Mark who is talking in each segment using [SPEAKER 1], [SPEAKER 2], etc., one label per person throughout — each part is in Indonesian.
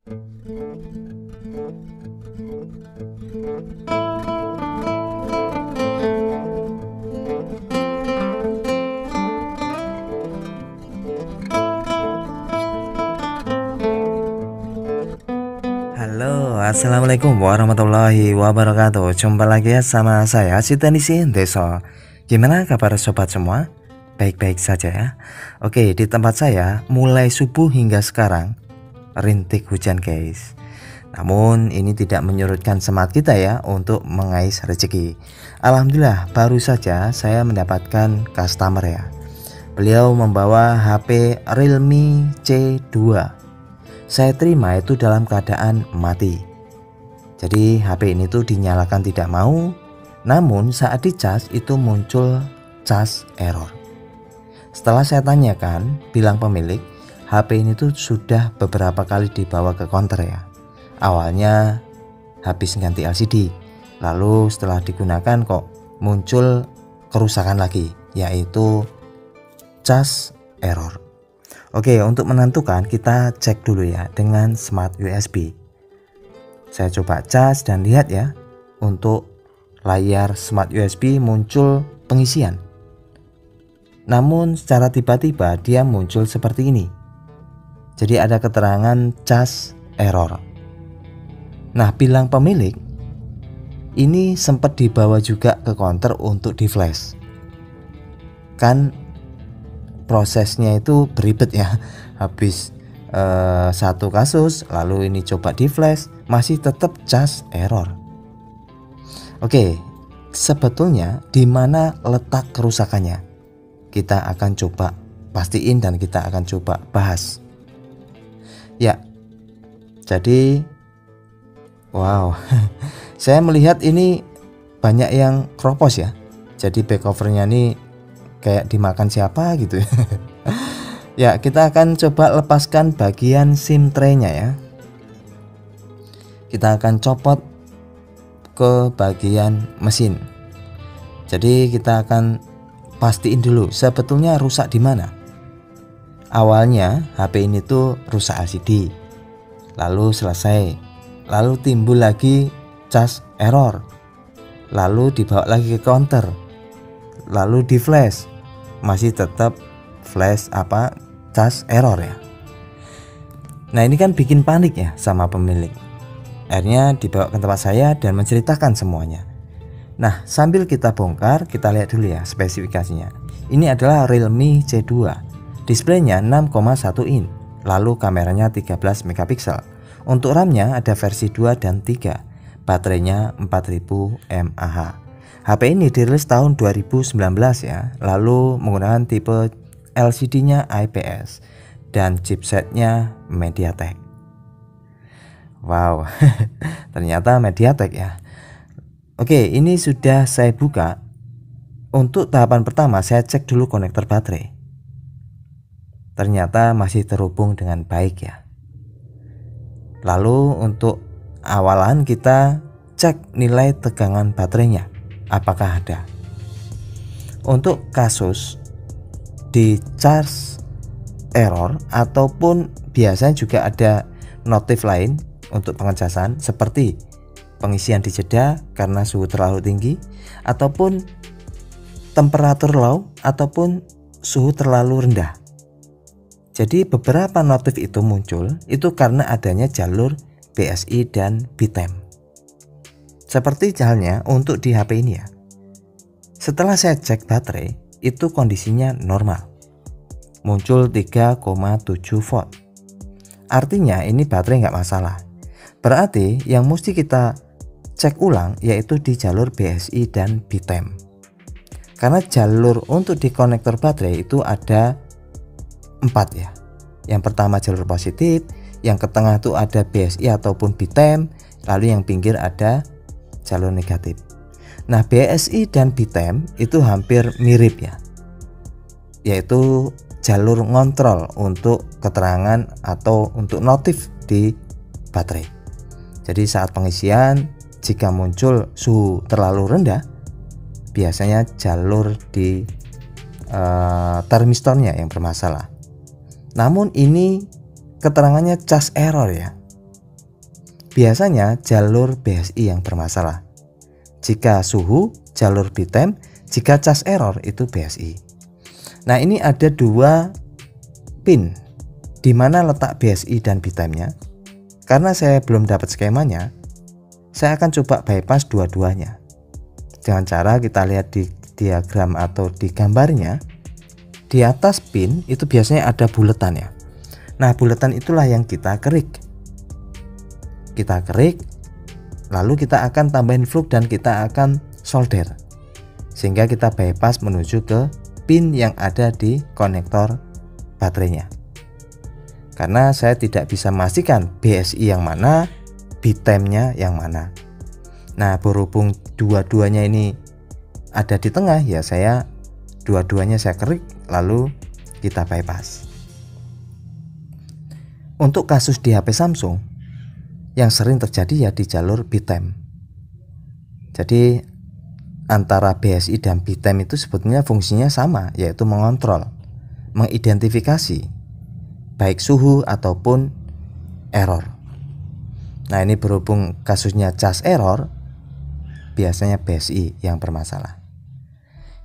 [SPEAKER 1] Halo, assalamualaikum warahmatullahi wabarakatuh. Jumpa lagi ya sama saya Sitanisi Deso. Gimana kabar sobat semua? Baik-baik saja ya. Oke, di tempat saya mulai subuh hingga sekarang rintik hujan guys. Namun ini tidak menyurutkan semangat kita ya untuk mengais rezeki. Alhamdulillah baru saja saya mendapatkan customer ya. Beliau membawa HP Realme C2. Saya terima itu dalam keadaan mati. Jadi HP ini tuh dinyalakan tidak mau, namun saat dicas itu muncul cas error. Setelah saya tanyakan, bilang pemilik, HP ini tuh sudah beberapa kali dibawa ke counter ya. Awalnya habis ganti LCD, lalu setelah digunakan kok muncul kerusakan lagi, yaitu cas error. Oke, untuk menentukan kita cek dulu ya dengan smart USB. Saya coba cas dan lihat ya, untuk layar smart USB muncul pengisian. Namun secara tiba-tiba dia muncul seperti ini. Jadi ada keterangan cas error. Nah, bilang pemilik, ini sempat dibawa juga ke counter untuk di flash. Kan prosesnya itu beribet ya. Habis satu kasus lalu ini coba di flash masih tetap cas error. Oke, sebetulnya di mana letak kerusakannya? Kita akan coba pastiin dan kita akan coba bahas. Ya. Jadi wow. Saya melihat ini banyak yang kropos ya. Jadi back covernya ini kayak dimakan siapa gitu ya. Ya, kita akan coba lepaskan bagian SIM tray-nya ya. Kita akan copot ke bagian mesin. Jadi kita akan pastiin dulu sebetulnya rusak di mana. Awalnya HP ini tuh rusak LCD. Lalu selesai. Lalu timbul lagi cas error. Lalu dibawa lagi ke counter. Lalu di flash. Masih tetap flash cas error ya. Nah, ini kan bikin panik ya sama pemilik. Akhirnya dibawa ke tempat saya dan menceritakan semuanya. Nah, sambil kita bongkar, kita lihat dulu ya spesifikasinya. Ini adalah Realme C2. Displaynya 6,1 in, lalu kameranya 13 megapiksel. Untuk RAM-nya ada versi 2 dan 3. Baterainya 4000 mAh. HP ini dirilis tahun 2019 ya, lalu menggunakan tipe LCD-nya IPS dan chipsetnya MediaTek. Wow, ternyata MediaTek ya. Oke, ini sudah saya buka. Untuk tahapan pertama saya cek dulu konektor baterai. Ternyata masih terhubung dengan baik ya. Lalu untuk awalan kita cek nilai tegangan baterainya. Apakah ada? Untuk kasus di charge error ataupun biasanya juga ada notif lain untuk pengecasan seperti pengisian di jeda karena suhu terlalu tinggi ataupun temperatur low ataupun suhu terlalu rendah. Jadi beberapa notif itu muncul itu karena adanya jalur BSI dan BTEM. Seperti halnya untuk di HP ini ya. Setelah saya cek baterai, itu kondisinya normal. Muncul 3,7 volt. Artinya ini baterai nggak masalah. Berarti yang mesti kita cek ulang yaitu di jalur BSI dan BTEM. Karena jalur untuk di konektor baterai itu ada 4 ya. Yang pertama jalur positif, yang ke tengah itu ada BSI ataupun BTEM, lalu yang pinggir ada jalur negatif. Nah, BSI dan BTEM itu hampir mirip ya, yaitu jalur ngontrol untuk keterangan atau untuk notif di baterai. Jadi saat pengisian jika muncul suhu terlalu rendah, biasanya jalur di termistornya yang bermasalah. Namun ini keterangannya cas error ya. biasanya jalur BSI yang bermasalah. Jika suhu, jalur BTEM. Jika cas error, itu BSI. Nah, ini ada 2 pin di mana letak BSI dan BTEM-nya. Karena saya belum dapat skemanya, saya akan coba bypass dua-duanya. Dengan cara kita lihat di diagram atau di gambarnya, di atas pin itu biasanya ada buletan ya. Nah, buletan itulah yang kita kerik. Kita kerik, lalu kita akan tambahin flux dan kita akan solder. Sehingga kita bypass menuju ke pin yang ada di konektor baterainya. Karena saya tidak bisa memastikan BSI yang mana, BTEM-nya yang mana. Nah, berhubung dua-duanya ini ada di tengah, ya saya dua-duanya saya kerik lalu kita bypass. Untuk kasus di HP Samsung yang sering terjadi ya di jalur BTEM. Jadi antara BSI dan BTEM itu sebetulnya fungsinya sama, yaitu mengontrol, mengidentifikasi baik suhu ataupun error. Nah, ini berhubung kasusnya cas error, biasanya BSI yang bermasalah.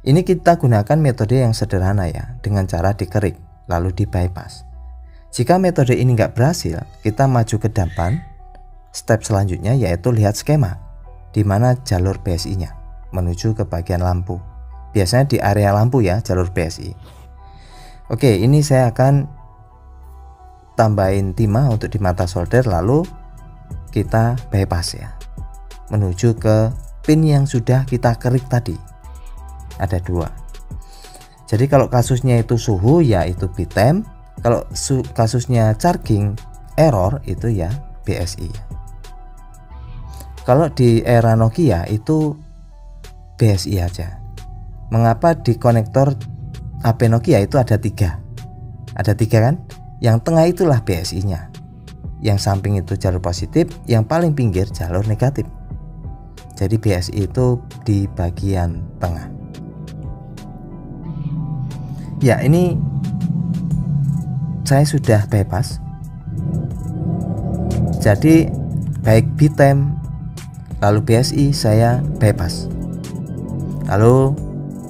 [SPEAKER 1] Ini kita gunakan metode yang sederhana ya, dengan cara dikerik lalu di bypass. Jika metode ini nggak berhasil, kita maju ke depan. Step selanjutnya yaitu lihat skema di mana jalur BSI-nya menuju ke bagian lampu. Biasanya di area lampu ya, jalur BSI. Oke, ini saya akan tambahin timah untuk di mata solder lalu kita bypass ya, menuju ke pin yang sudah kita kerik tadi. Ada 2. Jadi kalau kasusnya itu suhu ya itu BTEM, kalau kasusnya charging error itu ya BSI. Kalau di era Nokia itu BSI aja. Mengapa di konektor HP Nokia itu ada 3? Ada 3 kan? Yang tengah itulah BSI-nya. Yang samping itu jalur positif, yang paling pinggir jalur negatif. Jadi BSI itu di bagian tengah. Ya, ini saya sudah bypass. Jadi baik BTEM lalu BSI saya bypass. Lalu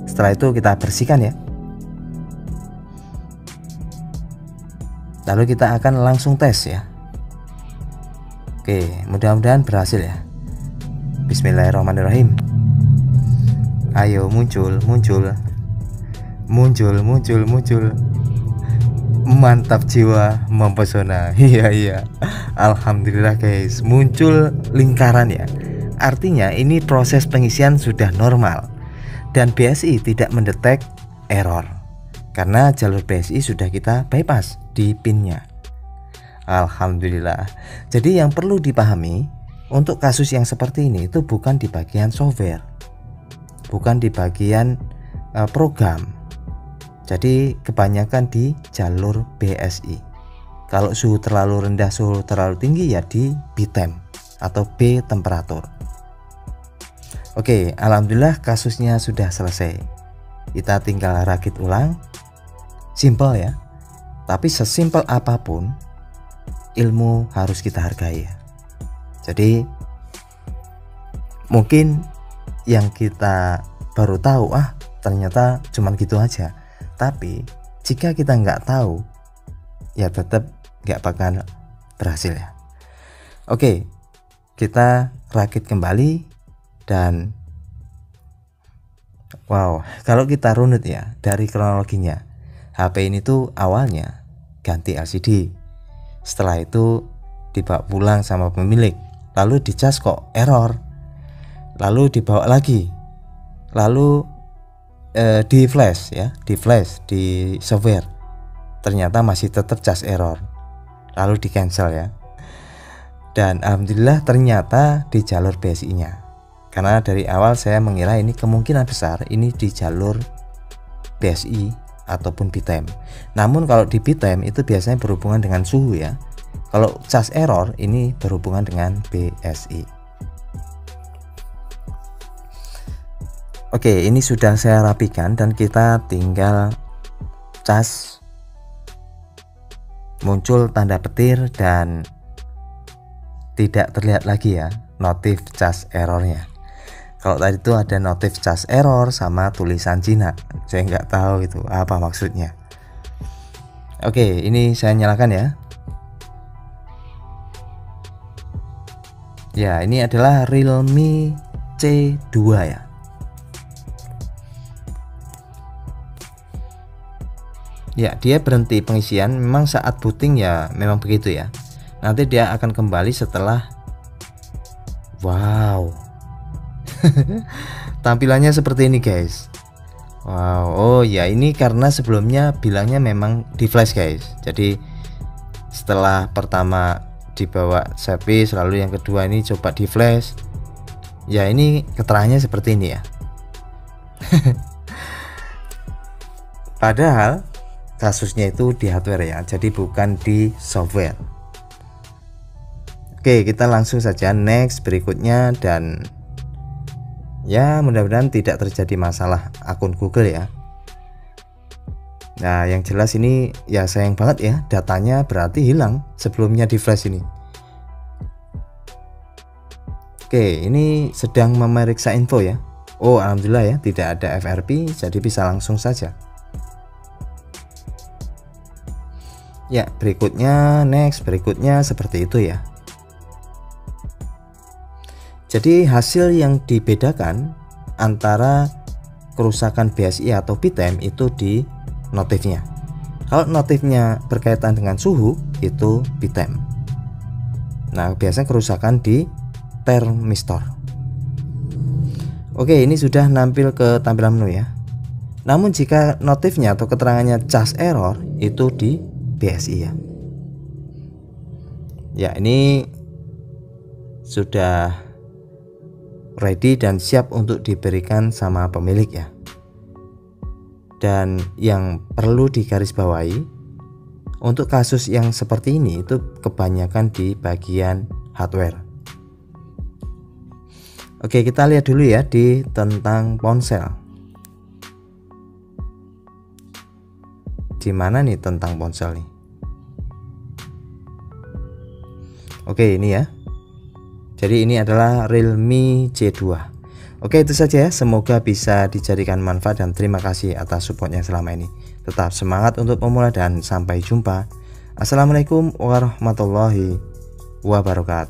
[SPEAKER 1] setelah itu kita bersihkan ya. Lalu kita akan langsung tes ya. Oke, mudah-mudahan berhasil ya. Bismillahirrahmanirrahim. Ayo muncul. Mantap jiwa, mempesona. Iya. Alhamdulillah guys, muncul lingkaran ya. Artinya ini proses pengisian sudah normal dan BSI tidak mendetek error karena jalur BSI sudah kita bypass di pinnya. Alhamdulillah. Jadi yang perlu dipahami untuk kasus yang seperti ini itu bukan di bagian software, bukan di bagian program. Jadi kebanyakan di jalur BSI. Kalau suhu terlalu rendah, suhu terlalu tinggi ya di BTEM atau B temperatur. Oke, alhamdulillah kasusnya sudah selesai. Kita tinggal rakit ulang. Simple ya. Tapi sesimpel apapun, ilmu harus kita hargai ya. Jadi mungkin yang kita baru tahu, ternyata cuman gitu aja. Tapi jika kita nggak tahu, ya tetap nggak bakal berhasil ya. Oke, kita rakit kembali. Dan wow, kalau kita runut ya dari kronologinya, HP ini tuh awalnya ganti LCD. Setelah itu dibawa pulang sama pemilik, lalu dicas kok error, lalu dibawa lagi, lalu di flash di software, ternyata masih tetap cas error, lalu di cancel ya. Dan alhamdulillah ternyata di jalur BSI-nya. Karena dari awal saya mengira ini kemungkinan besar ini di jalur BSI ataupun BTEM. Namun kalau di BTEM itu biasanya berhubungan dengan suhu ya. Kalau cas error ini berhubungan dengan BSI. Oke, ini sudah saya rapikan dan kita tinggal cas. Muncul tanda petir dan tidak terlihat lagi ya notif cas errornya. Kalau tadi itu ada notif cas error sama tulisan Cina, saya nggak tahu itu apa maksudnya. Oke, ini saya nyalakan ya. Ya, ini adalah Realme C2 ya. Ya, dia berhenti pengisian memang saat booting ya, memang begitu ya. Nanti dia akan kembali setelah. Wow. Tampilannya seperti ini guys. Wow, oh ya ini karena sebelumnya bilangnya memang di flash guys. Jadi setelah pertama dibawa servis, lalu yang kedua ini coba di flash. Ya ini keterangannya seperti ini ya. Padahal kasusnya itu di hardware ya, jadi bukan di software. Oke, kita langsung saja next berikutnya, dan ya mudah-mudahan tidak terjadi masalah akun Google ya. Nah yang jelas ini ya sayang banget ya, datanya berarti hilang sebelumnya di flash ini. Oke, ini sedang memeriksa info ya. Oh alhamdulillah ya, tidak ada FRP, jadi bisa langsung saja. Ya berikutnya, next berikutnya seperti itu ya. Jadi hasil yang dibedakan antara kerusakan BSI atau BitTime itu di notifnya. Kalau notifnya berkaitan dengan suhu itu BitTime. Nah biasanya kerusakan di termistor. Oke, ini sudah nampil ke tampilan menu ya. Namun jika notifnya atau keterangannya cas error itu di BSI ya. Ya ini sudah ready dan siap untuk diberikan sama pemilik ya. Dan yang perlu digarisbawahi, untuk kasus yang seperti ini itu kebanyakan di bagian hardware. Oke, kita lihat dulu ya di tentang ponsel. Di mana nih tentang ponsel nih? Oke, ini ya. Jadi ini adalah Realme C2. Oke, itu saja ya. Semoga bisa dijadikan manfaat dan terima kasih atas supportnya selama ini. Tetap semangat untuk pemula dan sampai jumpa. Assalamualaikum warahmatullahi wabarakatuh.